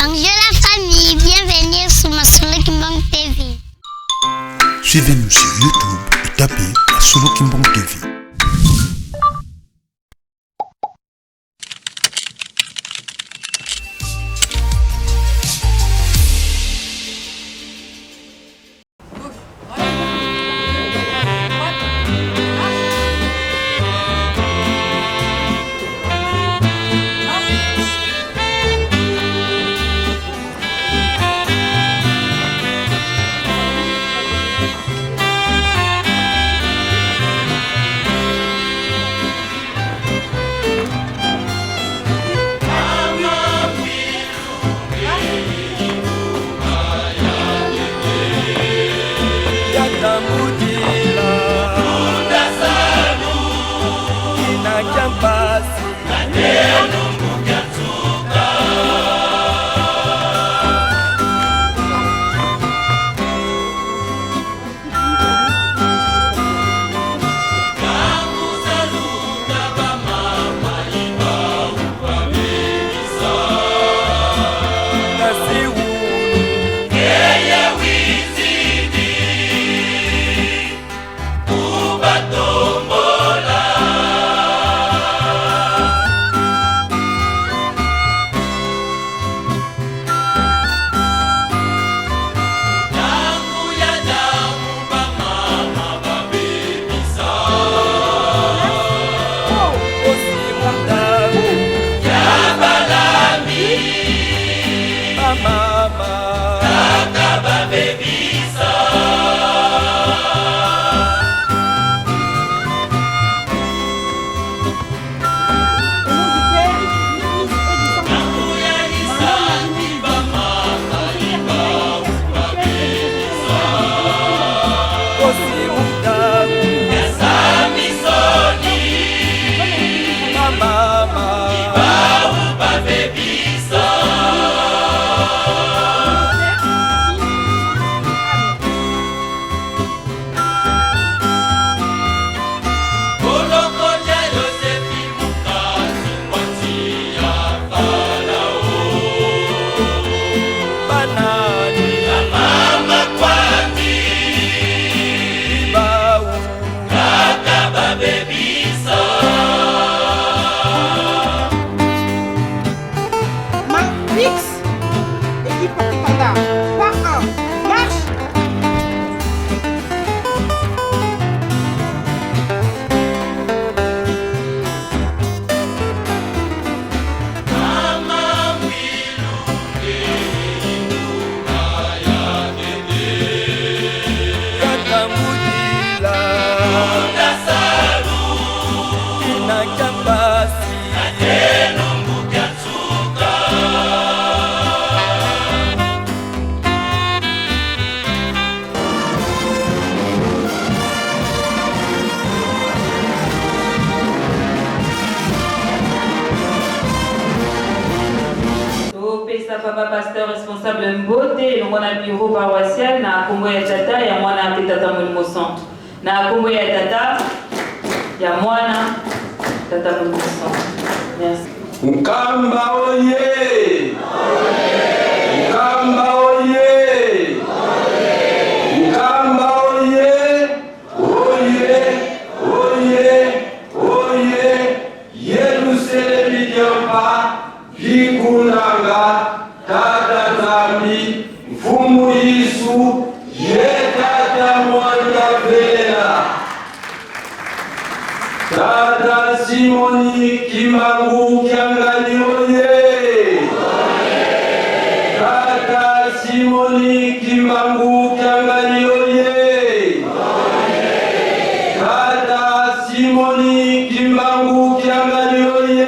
Bonjour la famille, bienvenue sur Masolo Kimbang TV. Suivez-nous sur YouTube et tapez Masolo Kimbang TV. Papa pasteur responsable Mbote longona bureau paroissial na kombo ya tata ya mwana tata Mulimo Centre na kombo ya tata ya mwana tata Mulimo Centre. Merci. Nkamba oye! Nkamba oye! Nkamba oye! Oye! Oye! Oye! Yerusele bidiomba vikunanga tata zambi mfumu Yesu yetata mwana vela tata Simoni Kimangu kiangali oye tata Simoni Kimangu kiangali oye tata Simoni Kimangu kiangali oye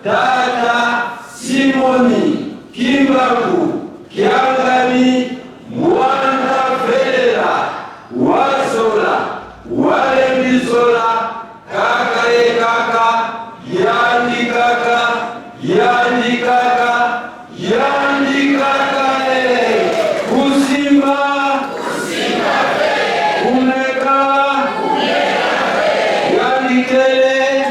tata Simoni Kimangu kiangali mwana vela wasola walembisola kaka ye kaka yandi kaka kusimba kumeka yandi kele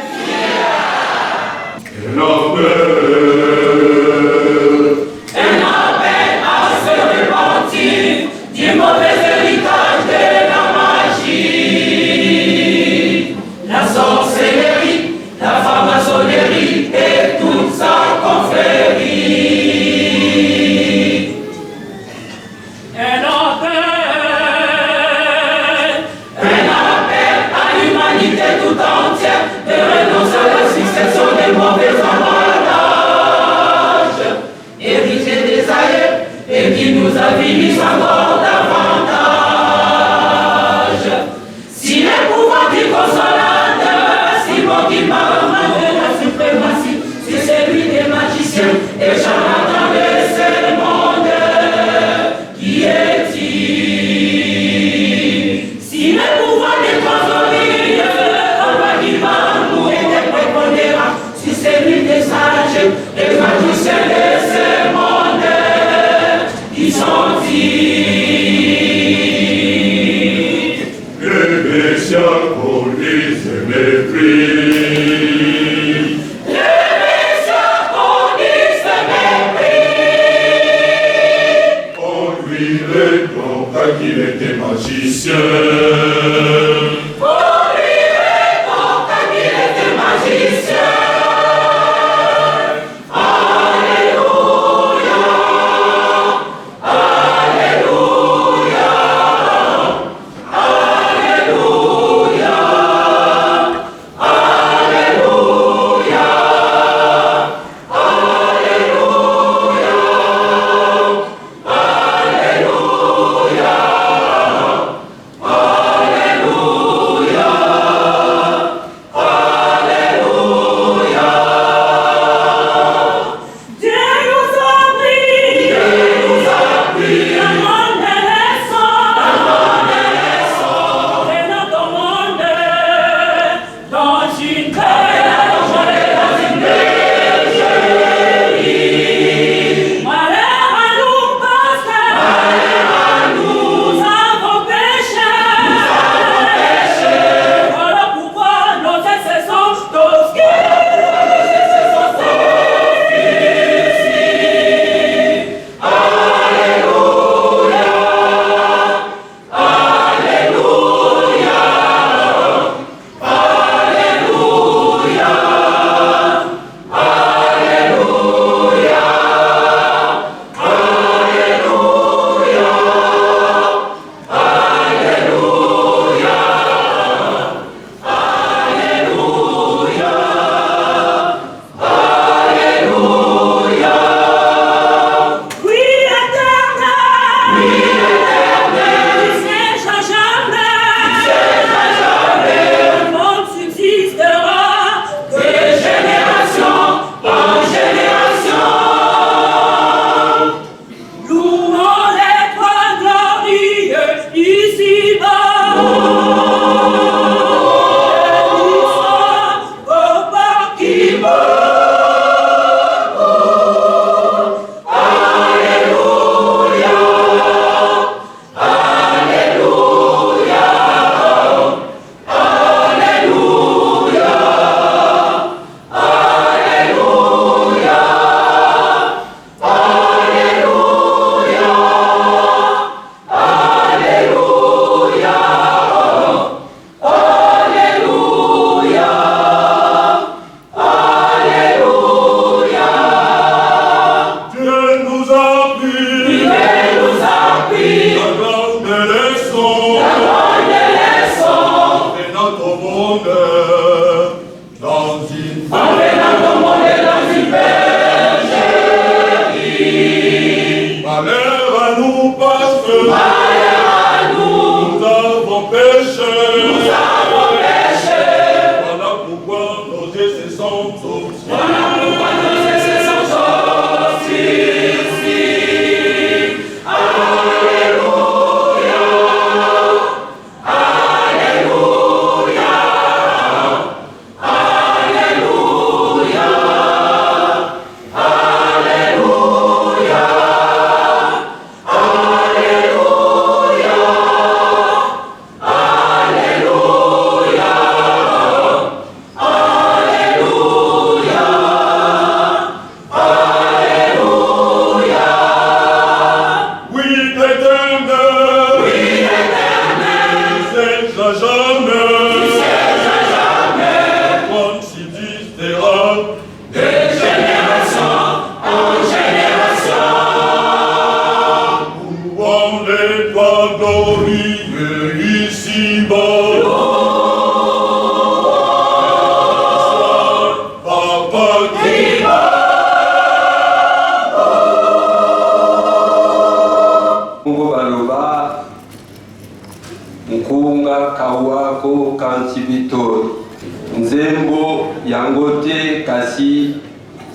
Nzembo yangote kasi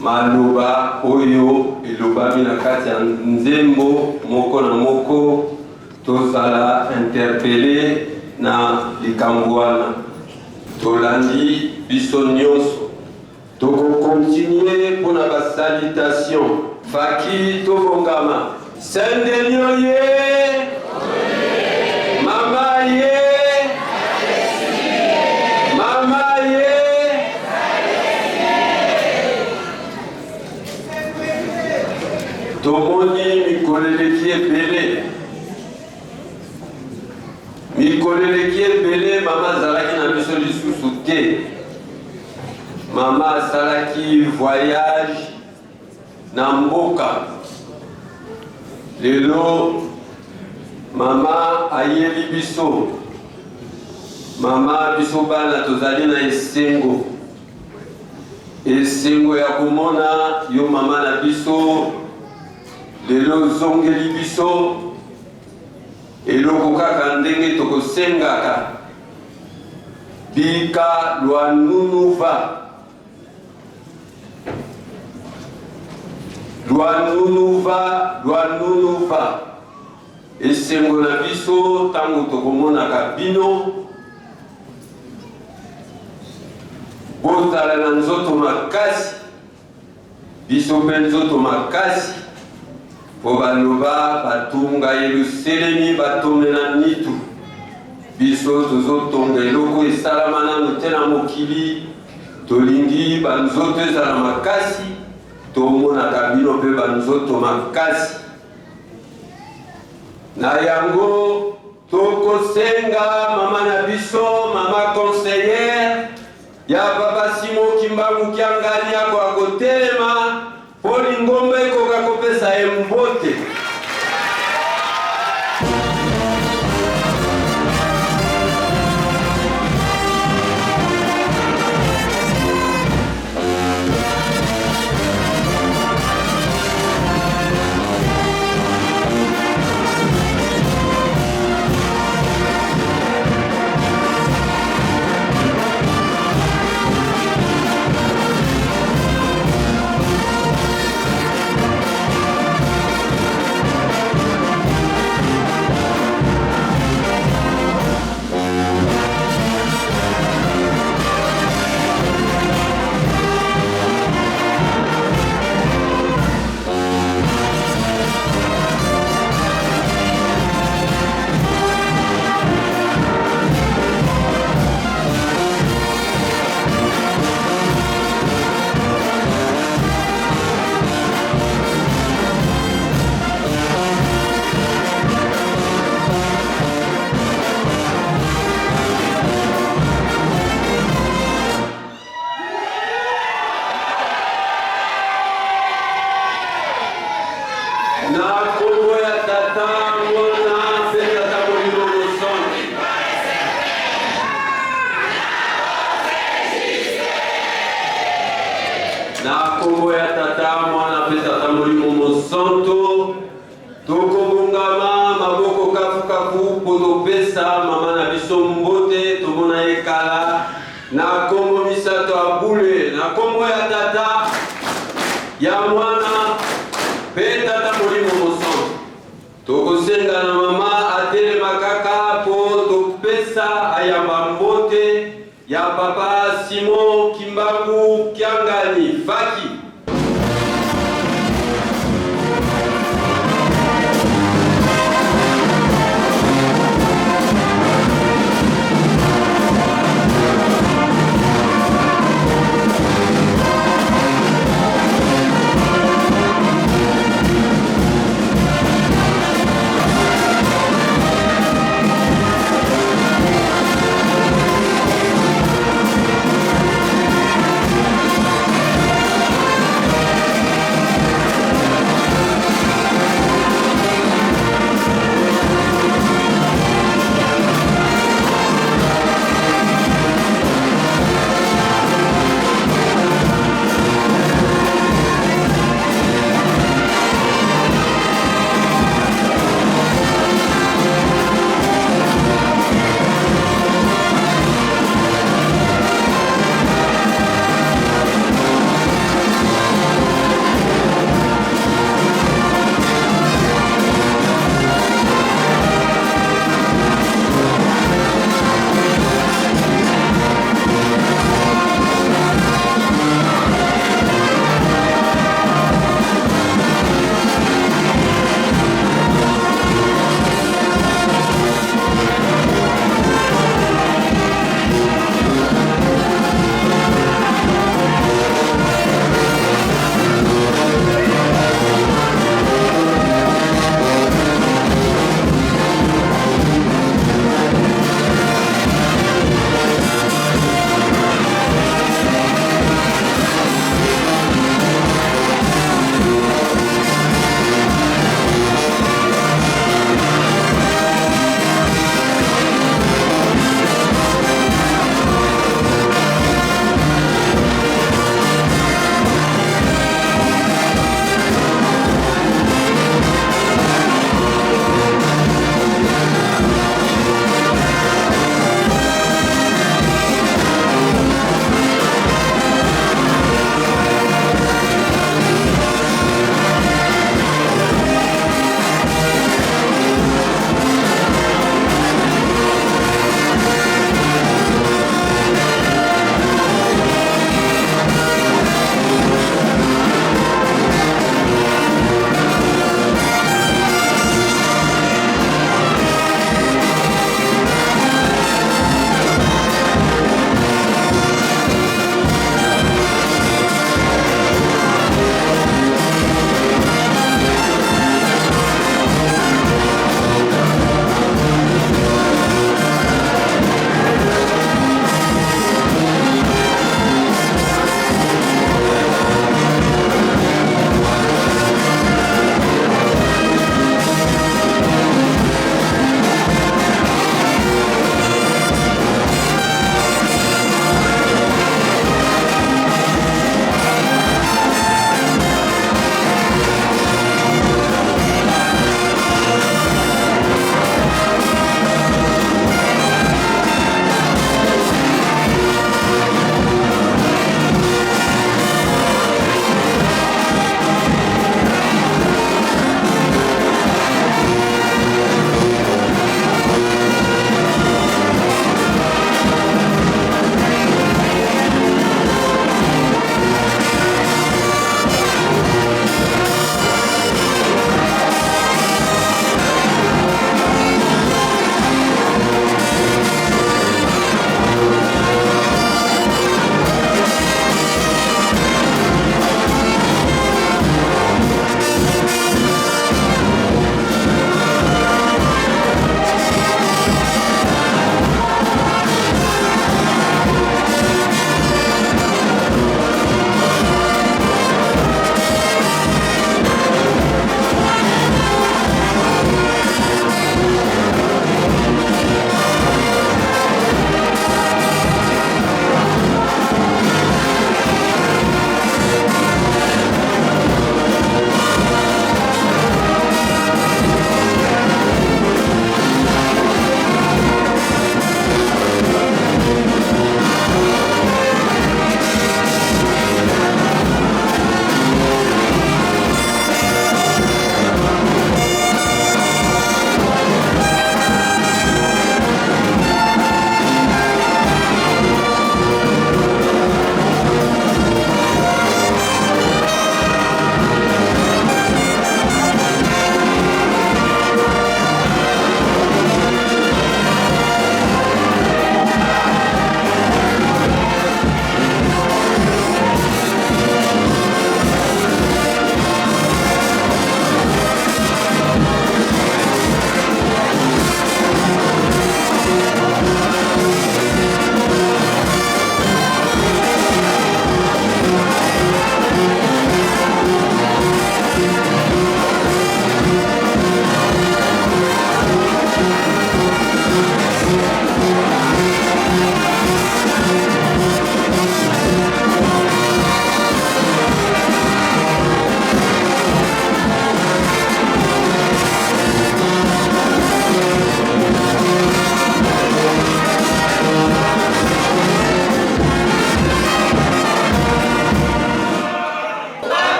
maloba oyo elobami na kati ya nzembo moko na moko tozala interpellé na likambo wana tolandi biso nyonso tokokontinue mpona basalutation faki tobongama Saint-Denis ye mama ye tomoni mikoleleki ebele mama azalaki na biso lisusu te mama asalaki voyage na mboka lelo mama ayeli biso mama biso bana tozali na esengo ya komona yo mama na biso lelo zongeli biso eloko kaka ndenge tokosengaka bika lwanunuva esengo na biso ntango tokomonaka bino bozala na nzoto makasi biso mpe nzoto makasi po baloba batunga Yelusalemi batonde na nitu biso tozotonga eloko esalama nano te na mokili tolingi banzoto ezala makasi tomonaka bino mpe banzoto makasi na yango tokosenga mama na biso mama conseillère ya baba Simon Kimbangu Kiangali yako akotelema poli ngombe koka kopesa ye mbote na kombo ya tata mwana pe tata molimo mosanto tokobongama maboko kafukafu po topesa mama na biso mbote tomona ekala na kombo misato abule na kombo ya tata ya mwana pe tata molimo mosanto tokosenga na mama atelema kaka po topesa ayamba mbote ya papa Simon Kimbangu Kiangani Faki.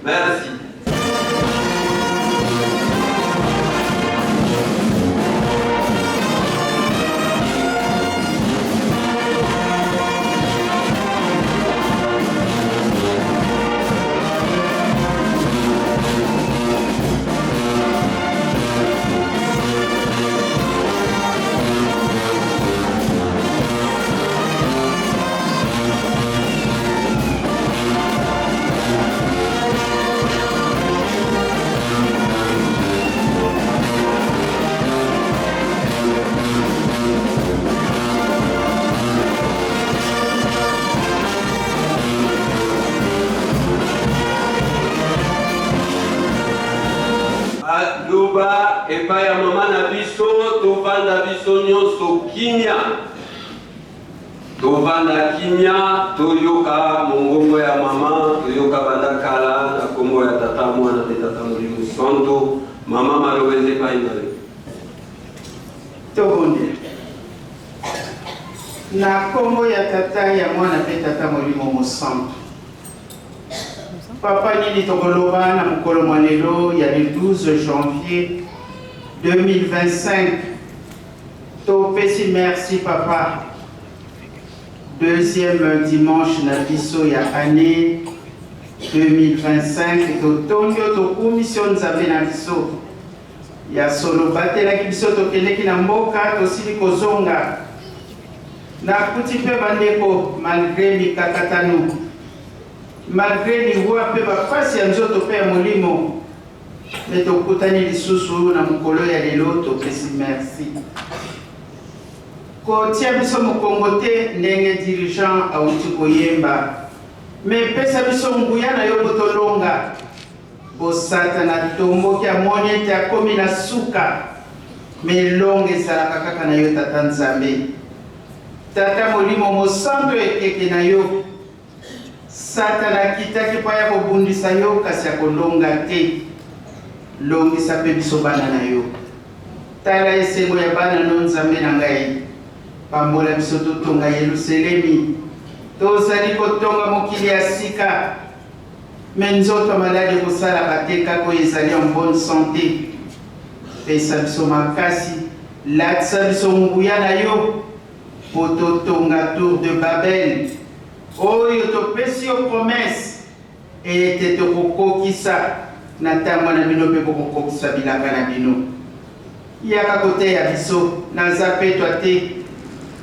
Merci. Luba epai ya mama na biso tovanda biso nyonso kimia tovanda kimia toyoka mongongo ya mama toyoka banda kala na kombo ya tata mwana pe tata Molimo Santo mama malobeze epai na yo tobonde na kombo ya tata ya mwana pe tata Molimo Santo. Papa Nini Tokoloba na mukolo mwanelo ya le 12 janvier 2025. Topesi merci papa. Deuxième dimanche na biso ya année 2025. Totondio to commission nzambe na biso. Ya solo batela biso tokendeki na mboka tosili kozonga. Na kuti pe bandeko malgré mikakatano. Malgré liwa pe bafasi ya nzoto pe ya molimo me tokutani lisusu na mokolo ya lelo topesi merci kotia biso mokongo te ndenge dirigeant auti koyemba me pesa biso nguya na yo botolonga bosatana tomboki amoni ete akomi na suka me longa ezalaka kaka na yo tata nzambe tata Molimo Mosantu ekeke na yo Satana kitaki pa ya kobundisa yo kasi ya kolonga te longisa pe biso bana na yo tala esengo ya bana no nzambe na ngai pambola biso totonga Yerusalemi tozali kotonga mokili ya sika me nzoto maladi kosalaka te kako ezali en bonne santé pesa biso makasi latisa biso nguya na yo po totonga tour de Babel oyo topesi yo promesse ete tokokokisa na ntango na bino mpe bokokokisa bilanga na bino yaka koteya biso naza petwa te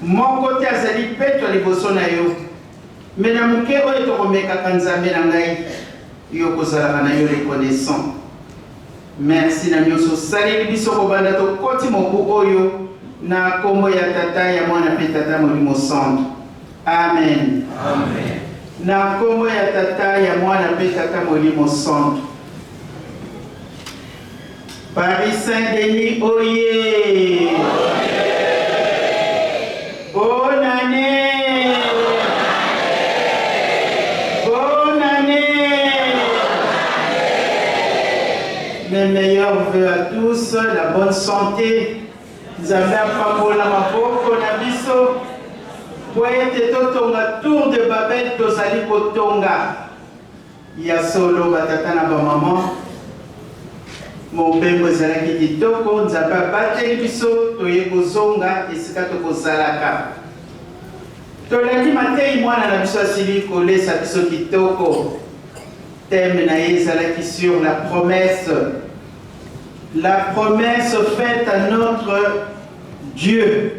moko te azali petwa liboso na yo me na moke oyo tokomekaka nzambe na ngai yo kozalaka na yo reconnaissant merci na nyonso osaleli biso kobanda tokoti mobu oyo na kombo ya tata ya mwana mpe tata Molimo Santo. Amen. Amen. Na kombo ya tata ya mwana pe tata Molimo Santo. Paris Saint-Denis oye. Bonne année. Bonne année. Mes meilleurs vœux à tous, la bonne santé. Nzambe apambola maboko na biso. Poete totonga tour de Babel tozali kotonga ya solo batata na bamama mobembo ezalaki kitoko nzambe abateli biso toye kozonga esika tokozalaka tolandi matei mwana na biso asili kolesa biso kitoko thème na ye ezalaki sur la promesse faite à notre Dieu.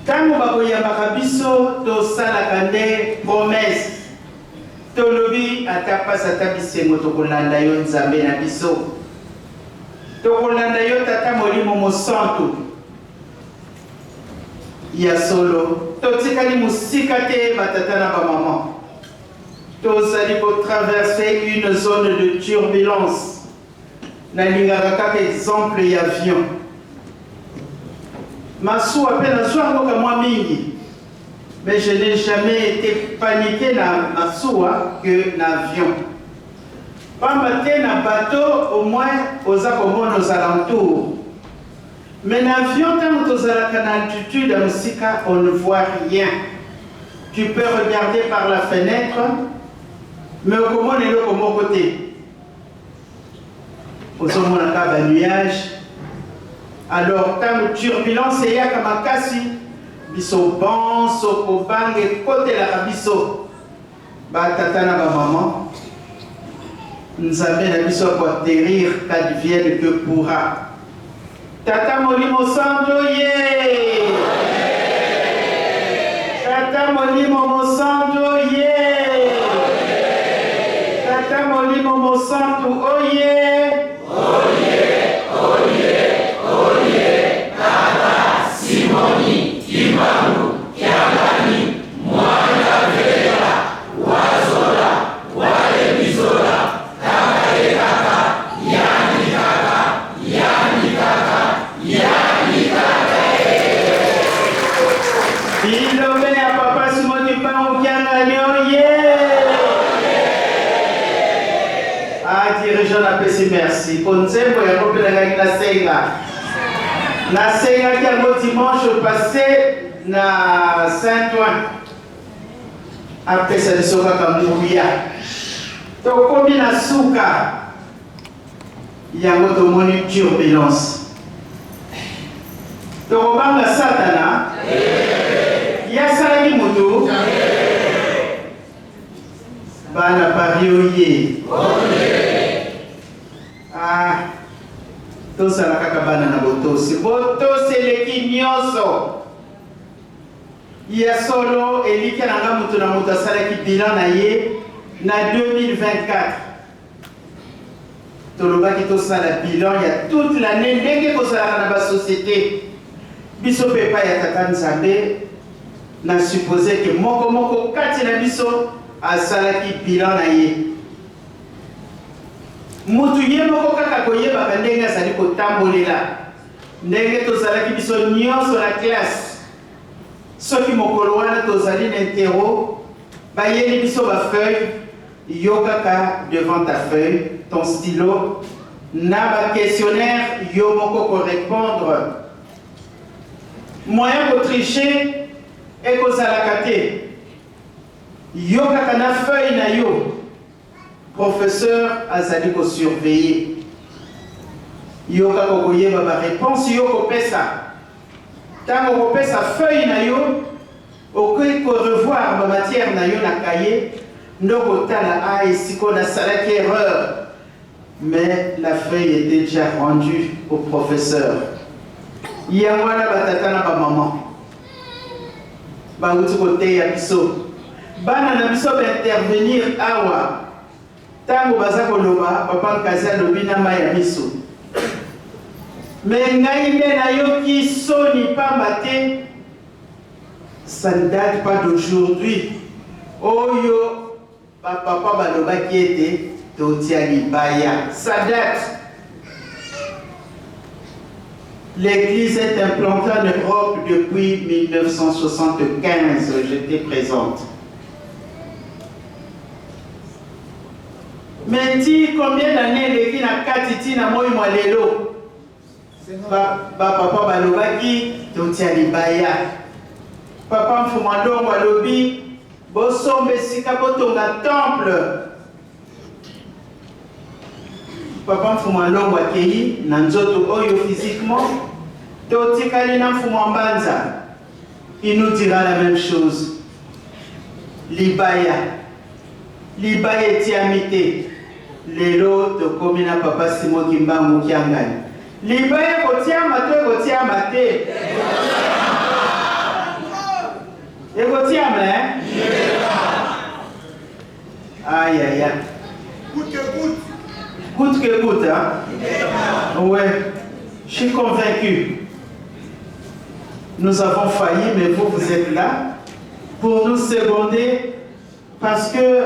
Tango bakoyambaka biso tosalaka nde promesse tolobi atapasa tabisengo tokolanda yo nzambe na biso tokolanda yo tata molimo mosantu ya solo totikali mosika te batata na bamama tozali kotraverse une zone de turbulence nalingaka kaka exemple ya avion masuwa mpe nazwa yango mwa mingi. Mais je n'ai jamais été paniqué dans ma soie que l'avion. Pas matin dans bateau, au moins, aux accommodements aux alentours. Mais l'avion, quand tu es à l'altitude, à Moussika, on ne voit rien. Tu peux regarder par la fenêtre, mais au commode est là comme au côté. Au sommet, on a un nuage. Alors, quand turbulence, il y a comme un cassis. Biso bon soko bange kote la biso ba tata na ba maman nzambe na biso ko atterrir qu'advienne que pourra tata molimo santo ye tata molimo santo ye tata molimo santo oye tata Simoni Imamu, Kiagani, Mwana Vela, Wazola, Wale Bizola, Kaka Kaka, Yani Kaka, Yani Kaka, Yani Kaka. Bilome ya papa Simoni Pango Kiagani, ah, dirigeant la PC, merci. Konzembo ya kopela la senga. Na senga qui a dimanche passé na Saint-Ouen. Après ça, nous sommes à Mouria. Donc, comme il y a souka, il y a une turbulence. Donc, on parle de Satana. Il y a ça qui moto. Bana parioye. Ah. Tout ça la kakabana na boto. Boto c'est l'équipe nyoso. Il y a solo et qui a un mutu na mutu asala ki bilan na ye na 2024. Toloba ki to sala bilan il y a toute l'année ndenge ko sala na ba société. Biso pepa ya tata nzambe na supposé que moko kati na biso asala ki bilan na ye. Mutu ye moko kaka koyeba ndenge asali kotambolela. Ndenge to sala ki biso nyonso la classe. Ceux qui m'ont coloré tozali n'interro, bayeli biso ba feuille, yokaka devant ta feuille, ton stylo, na ba questionnaire, yo moko ko répondre. Moyen de tricher et ko salakate. Yokaka na feuille na yo. Professeur azali ko surveiller. Yokaka ko yeba ba réponse yoko pesa. Tant qu'on repère sa feuille na yo, au revoir ma matière na yo na cahier, nous la a ici qu'on a salé erreur, mais la feuille était déjà rendue au professeur. Il y a moi la batata na ba maman, ba uti côté ya biso, bana na biso intervenir awa, tango baza koloba papa nkaza lobi na ma ya biso. Mais nayoki soni pas maté, ça ne date pas d'aujourd'hui. Oyo, papa baloba qui était Totiali Baya. Ça date. L'église est implantée en Europe depuis 1975. J'étais présente. Mais dis combien d'années l'église n'a katiti na moi lelo? Papa balobaki Totiali Baya. Papa mfumandongo alobi bosombe sika botonga temple. Papa mfumandongo akei na nzoto oyo physiquement totikali na mfumambanza. Il nous dira la même chose. Libaya. Libaya etiamite. Lelo tokomi na papa Simon Kimbangu kiangani. Libaya kotiama te kotiama te. Ekotiama Aïe, aïe, aïe. Coûte que coûte. Coûte que coûte, hein? Ouais, je suis convaincu. Nous avons failli, mais vous êtes là pour nous seconder parce que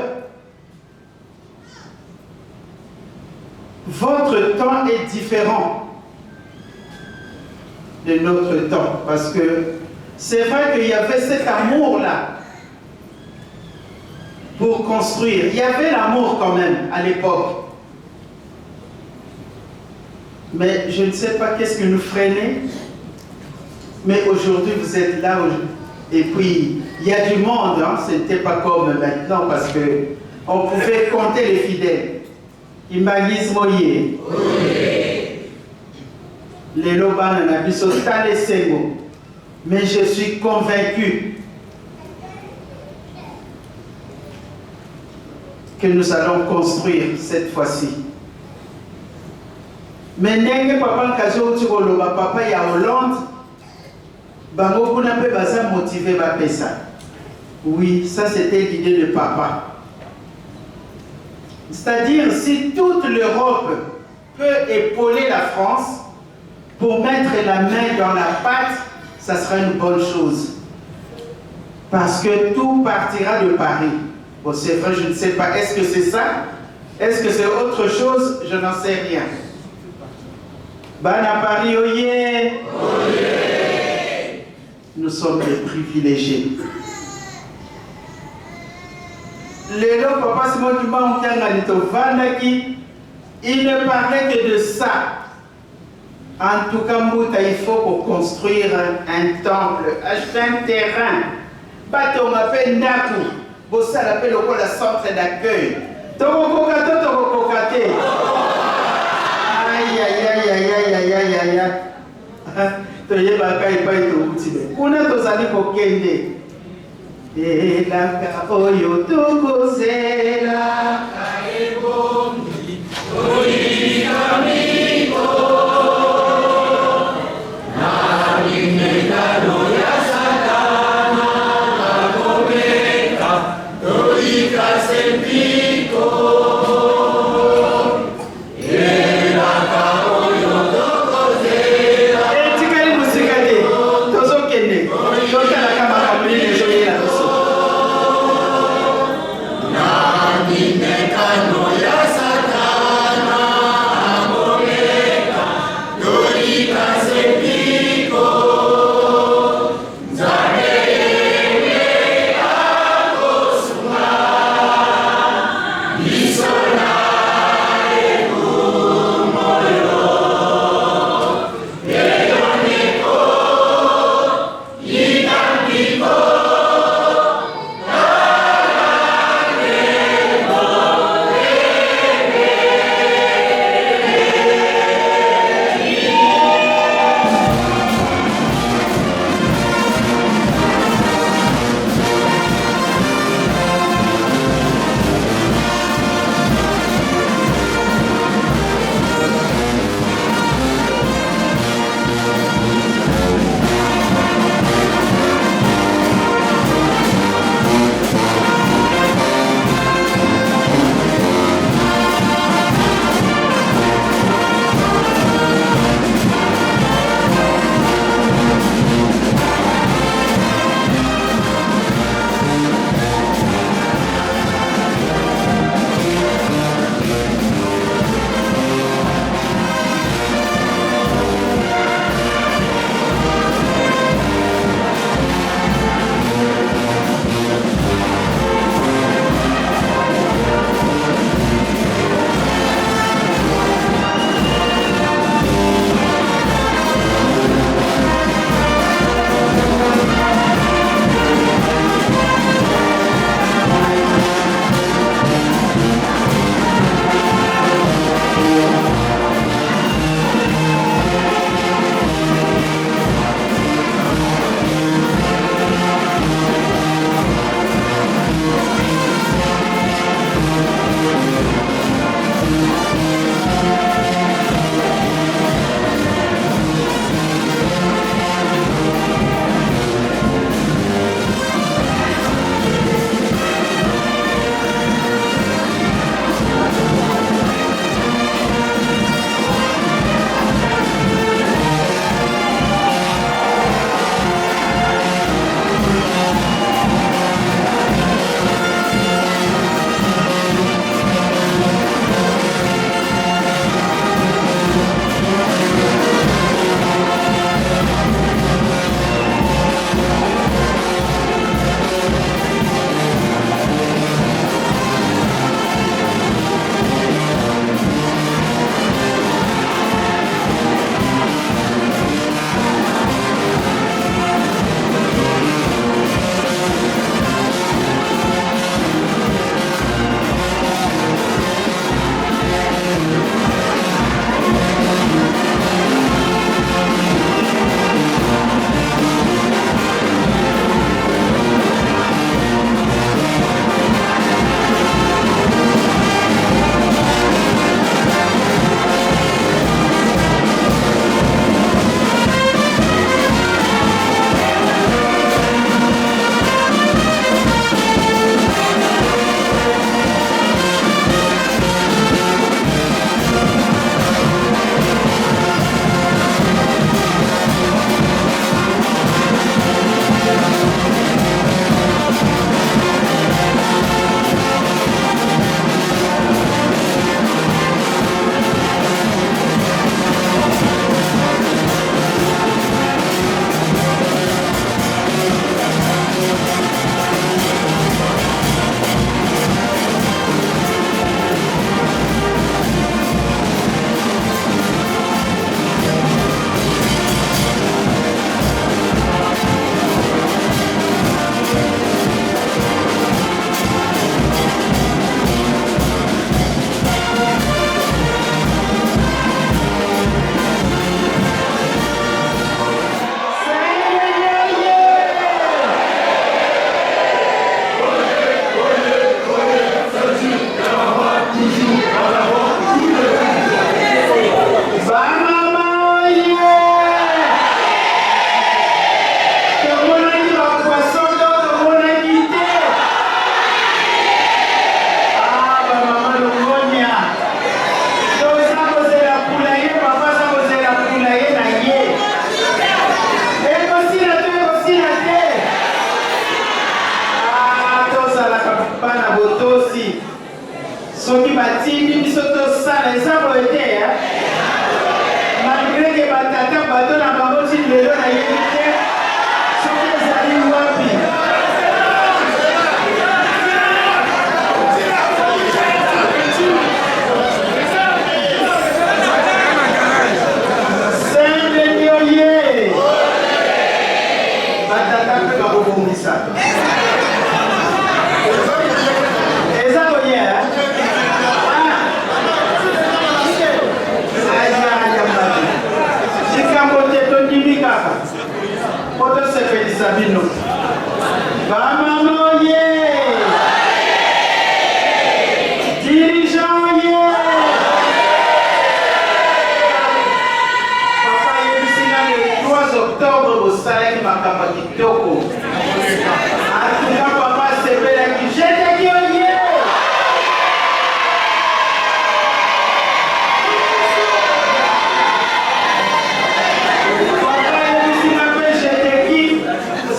votre temps est différent de notre temps. Parce que c'est vrai qu'il y avait cet amour-là pour construire. Il y avait l'amour quand même à l'époque. Mais je ne sais pas qu'est-ce que nous freinait. Mais aujourd'hui, vous êtes là. Et puis, il y a du monde. Hein? Ce n'était pas comme maintenant parce qu'on pouvait compter les fidèles. Imagine Moye. Les Lobans n'habitent pas les Sengo. Mais je suis convaincu que nous allons construire cette fois-ci. Mais n'est-ce pas kazo tshikoloba papa ya Hollande bango kuna pe baza motivé ba pesa. Oui, ça c'était l'idée de papa. C'est-à-dire si toute l'Europe peut épauler la France pour mettre la main dans la pâte, ça sera une bonne chose. Parce que tout partira de Paris. Bon, c'est vrai, je ne sais pas. Est-ce que c'est ça? Est-ce que c'est autre chose? Je n'en sais rien. Bana Paris, oye! Nous sommes des privilégiés. Les lots, papa, c'est moi qui m'a il ne parlait que de ça. En tout cas, Mouta, il faut pour construire un temple, acheter un terrain. Bateau m'appelle Naku. Bossa l'appelle au la centre d'accueil. Tokokokate. Aïe, aïe, aïe, aïe, aïe, aïe, aïe, aïe. Toye baka ipa itokutibe. Kuna tozali kokende. Elaka oyo tokozela. Kaebondi. Oyikamiko. Nalimekano ya satana. Nakomeka. Toyikasempiko. Nami soki batindi biso tosala eza boye te malgré ke batata bato na bango ti lelo nayebi te soki ezali wapi. Sende oye batata mpe bakobongisa eza oye likambo te tondimi kaka po tosepelisa bino bamama oye dirigeant oye papa yebisinga le 3 octobre bosalaki makambo kitoko atuka papa asepelaki jetaki oye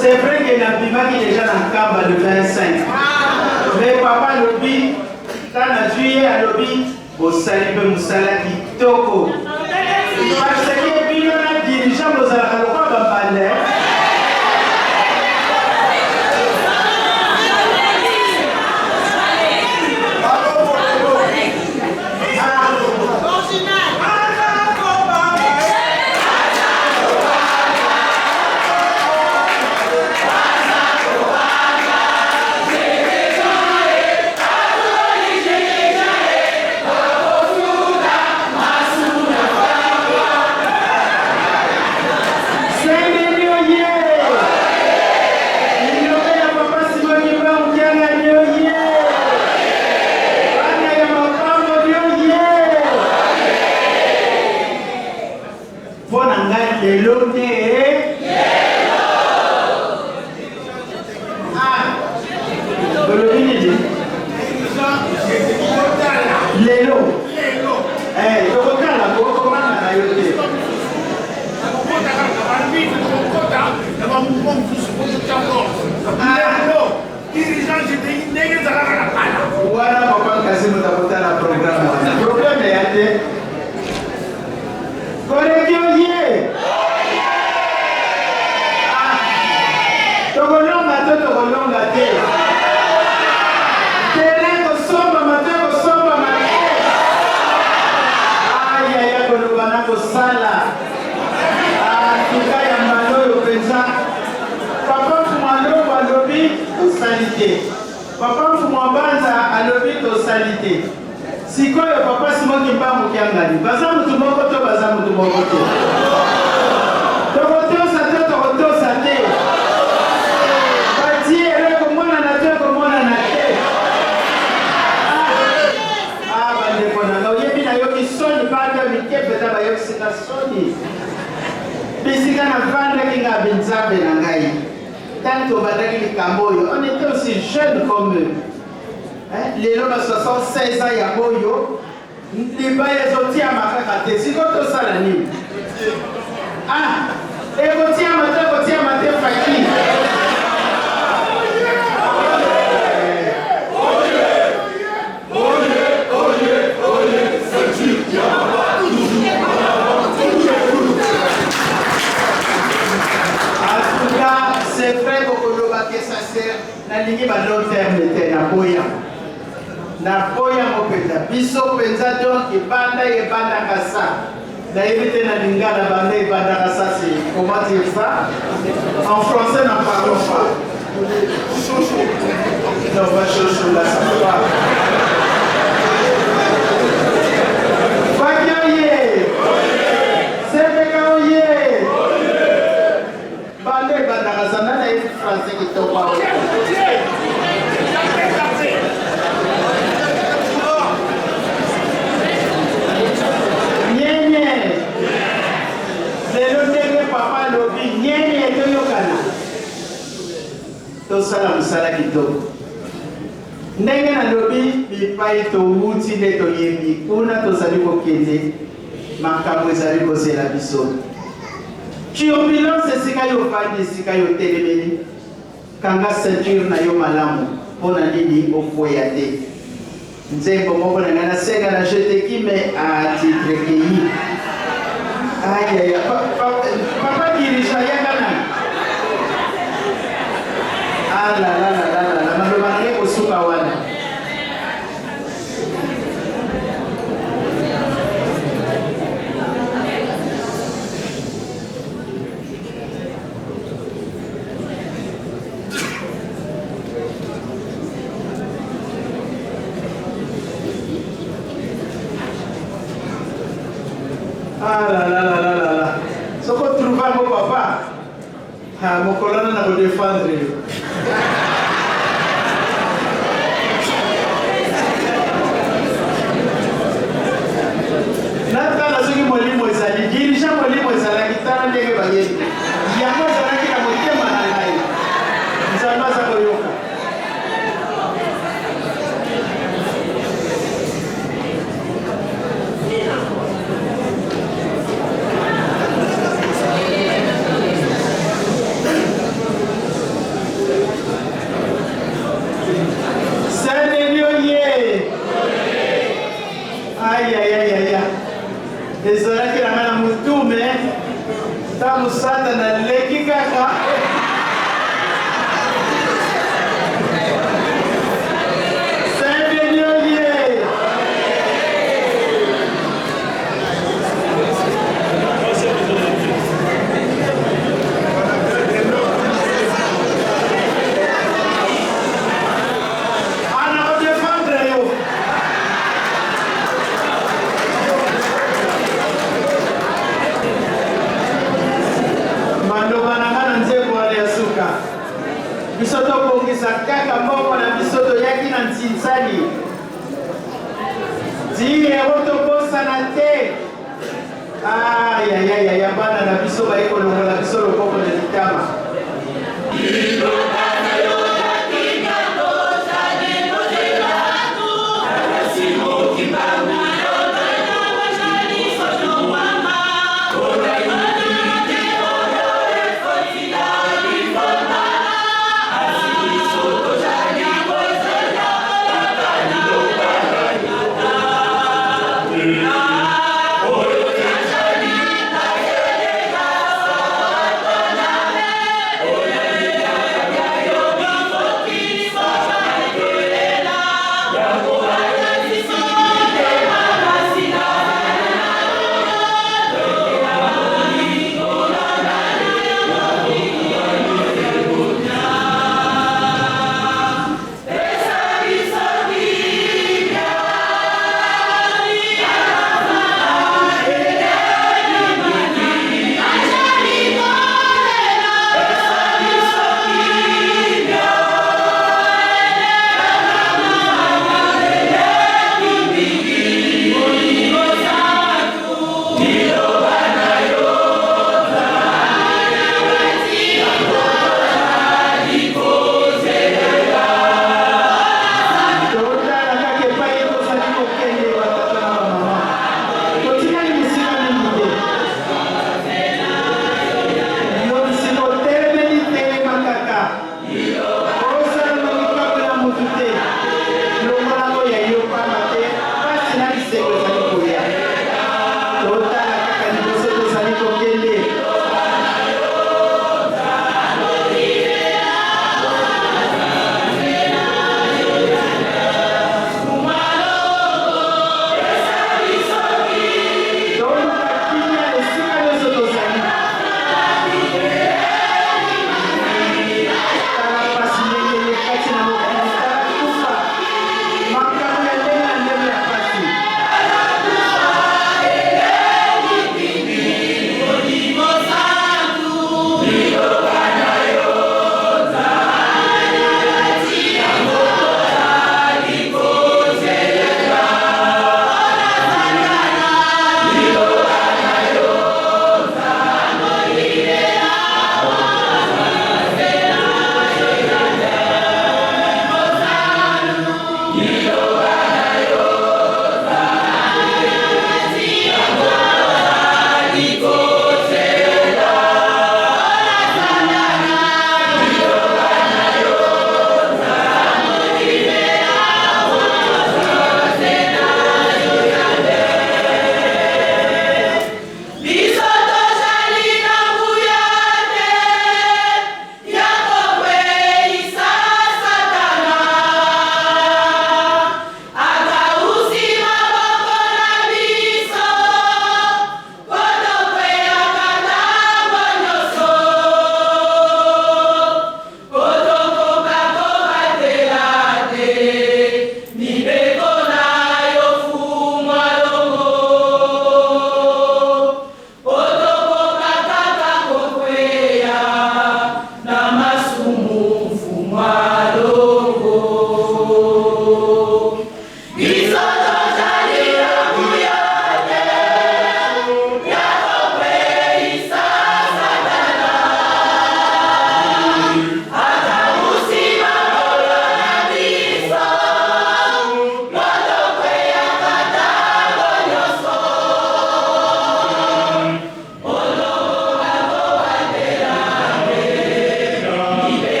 c'est vrai que Nabima qui est déjà dans le camp de 25. Mais papa lobby, quand on a tué à lobby, au salibé Moussala qui toko. Parce que Bino a dirigeant aux Alakaloka Bambale. Papa Fumwabanza alobi tosalité. Sikoyo papa Simon Kimbangu kiangali. Baza mutu moko to baza mutu moko to. Tokoto sate. Bati eleko mwana na te ko mwana na te. Bande kona na yebi na yoki soni bande mikepe ta ba yoki sika soni. Bisika na vanda kinga binzabe na ngai. Tant au Badagi Likamboyo, on était aussi jeunes comme eux. Les hommes de 76 ans, il y a Boyo. Les bails ont tiré à ma carte. C'est quoi tout ça la nuit? Ah, et vous tirez à ma tête, Faki. C'est vrai que ça sert na ligne ba long terme te na boya mo peta biso penza donc ebanda kasa na éviter na lingala banda ebanda kasa c'est comment dire ça en français n'en parlons pas non pas chouchou là ça va Fakioye c'est Bekaoye banda ebanda kasa na français qui tombe pas. Papa lobi nyene to yokana to sala musala kitoko ndenge na lobi bipai to wuti ne to yebi kuna to sali ko kende makambo ezali ko sela biso turbulence sika yo fandi sika yo telemeni kanga ceinture na yo malamu pona nini ofoya te nzembo moko na ngana senga na jete kime a titre keyi. Aïe, papa dirigeant yangana. Ah là là là là là, maloba nale kosuka wana. Ah là là là là là là. Ce qu'on trouve à mon papa, mon colonel n'a pas défendre. Natana soki molimo ezali, dirigeant molimo ezalaki tala ndenge bayeli. Yango ezalaki na motema na ngai. Nzambe aza koyoka. Aïe aïe aïe aïe. Ezalaki na ngana mutume ta musata na leki kaka. Bisoto bongisa kaka mboko na bisoto yaki na ntinzali. Diye woto bosa na te. Aïe aïe aïe aïe, bana na biso ba eko longola biso lokoko na litama.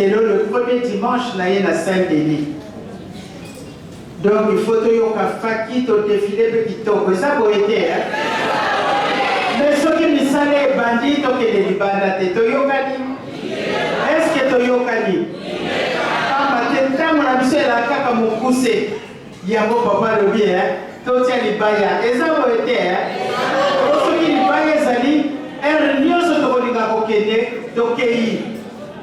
le premier dimanche na Saint-Denis. Donc il faut que vous fassiez au défilé de Kitoko. Ça vous aider. Mais ce qui me semble bandit, c'est que les bandits est-ce que Toyokani? Ah, maintenant, mon ami, c'est la caca mon poussé. Il y a mon papa le bien. Tout est libaya. Et ça vous aider. Ce qui libaya, c'est un réunion sur le Kokene, Tokei.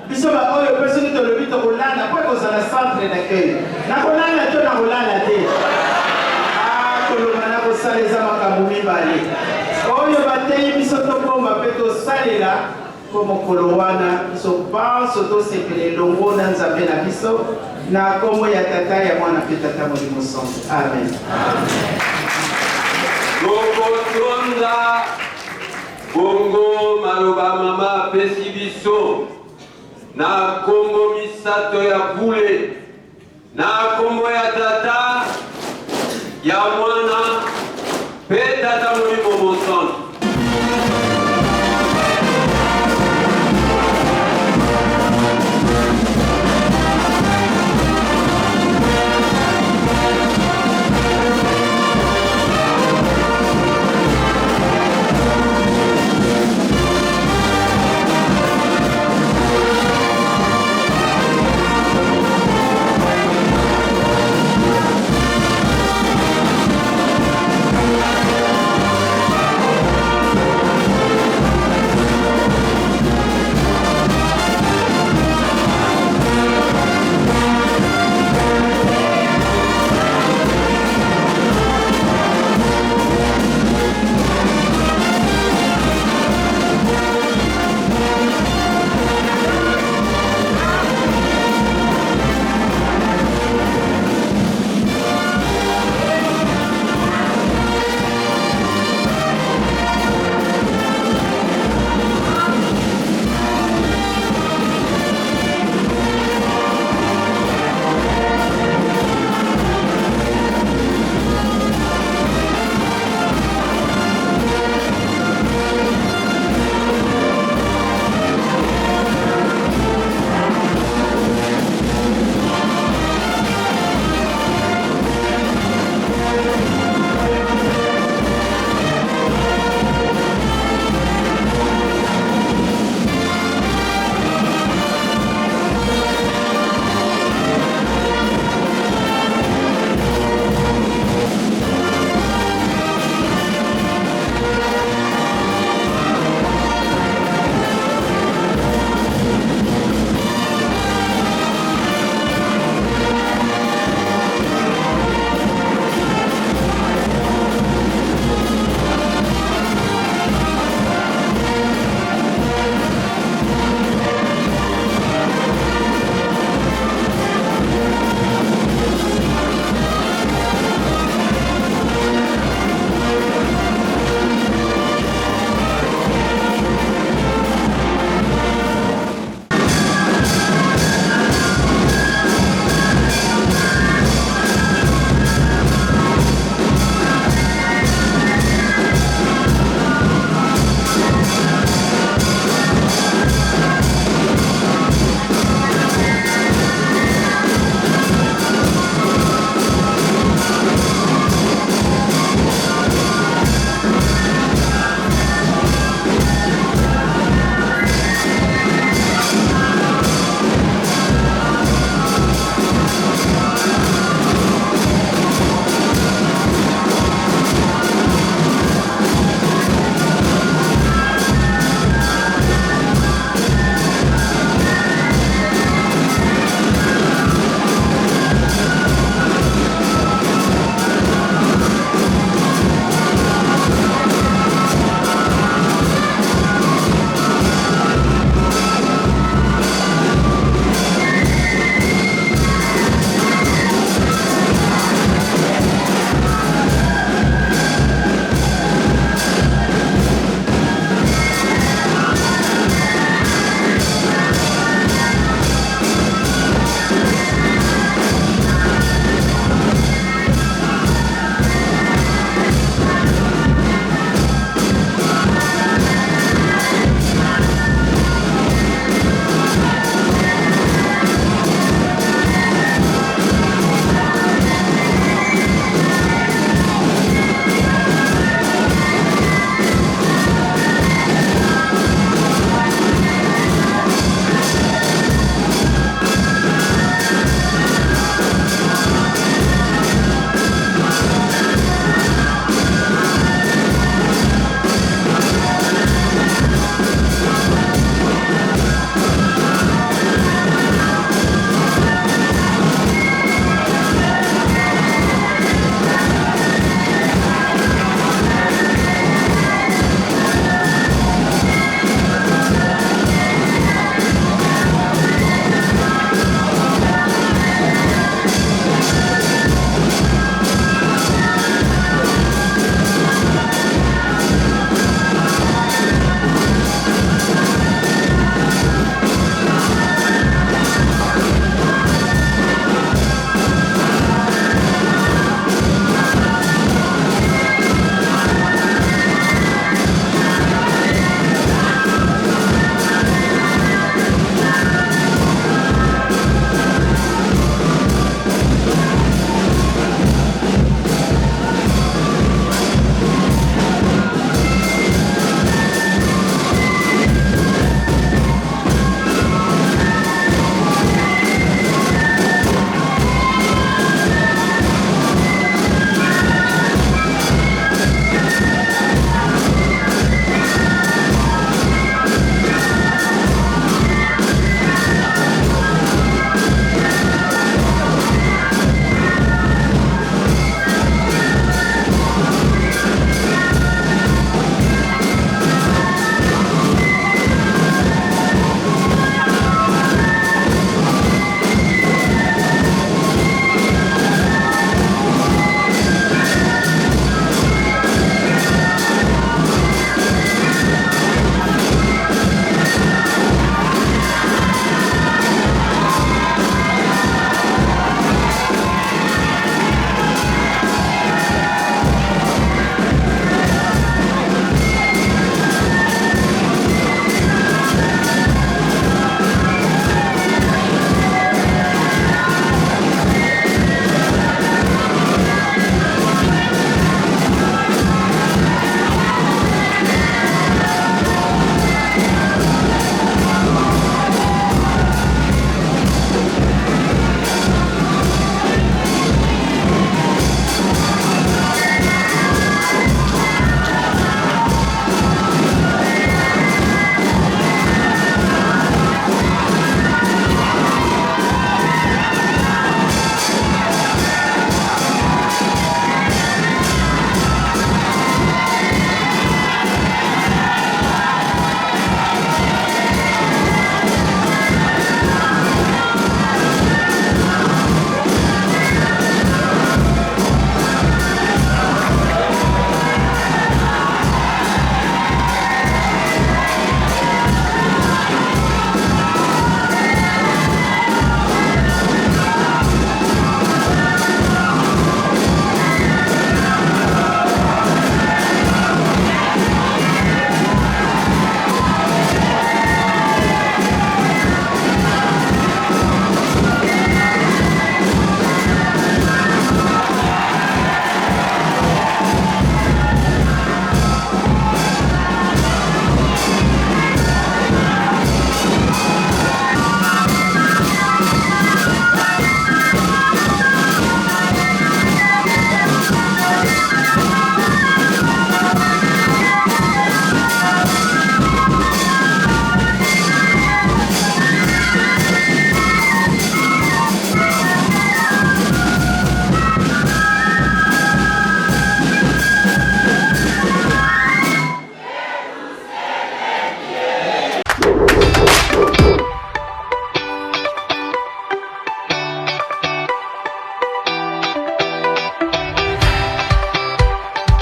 Biso ba oyo personne to le bito kolana kwa ko za centre d'accueil. Na kolana to na kolana te. Ah kolona na ko saleza makamumi bali. Oyo batei biso to bomba peto salela como kolwana biso ba soto sekele longo na nzambe na biso na kombo ya tata ya mwana petata molimo son. Amen. Lokotonda bongo maloba mama pesi biso na kombo misato ya bule na kombo ya tata ya mwana